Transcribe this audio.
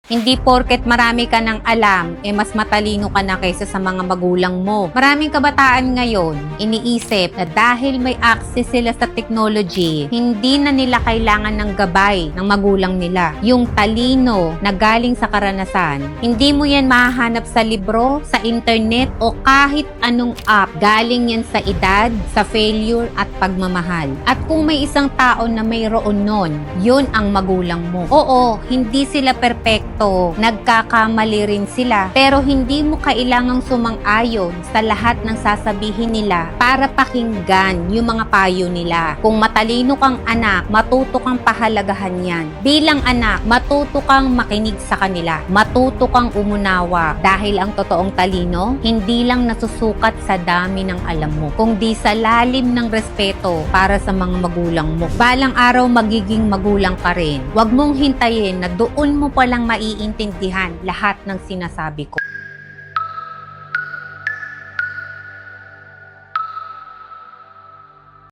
Hindi porket marami ka ng alam, mas matalino ka na kaysa sa mga magulang mo. Maraming kabataan ngayon, iniisip na dahil may access sila sa technology, hindi na nila kailangan ng gabay ng magulang nila. Yung talino na galing sa karanasan, hindi mo yan mahahanap sa libro, sa internet, o kahit anong app. Galing yan sa edad, sa failure, at pagmamahal. At kung may isang tao na mayroon nun, yun ang magulang mo. Oo, hindi sila perfecto. Nagkakamali rin sila, pero hindi mo kailangang sumang-ayon sa lahat ng sasabihin nila para pakinggan yung mga payo nila. Kung matalino kang anak, matuto kang pahalagahan yan. Bilang anak, matuto kang makinig sa kanila. Matuto kang umunawa dahil ang totoong talino, hindi lang nasusukat sa dami ng alam mo, kundi sa lalim ng respeto para sa mga magulang mo. Balang araw magiging magulang ka rin. Huwag mong hintayin na doon mo palang maiintindihan lahat ng sinasabi ko.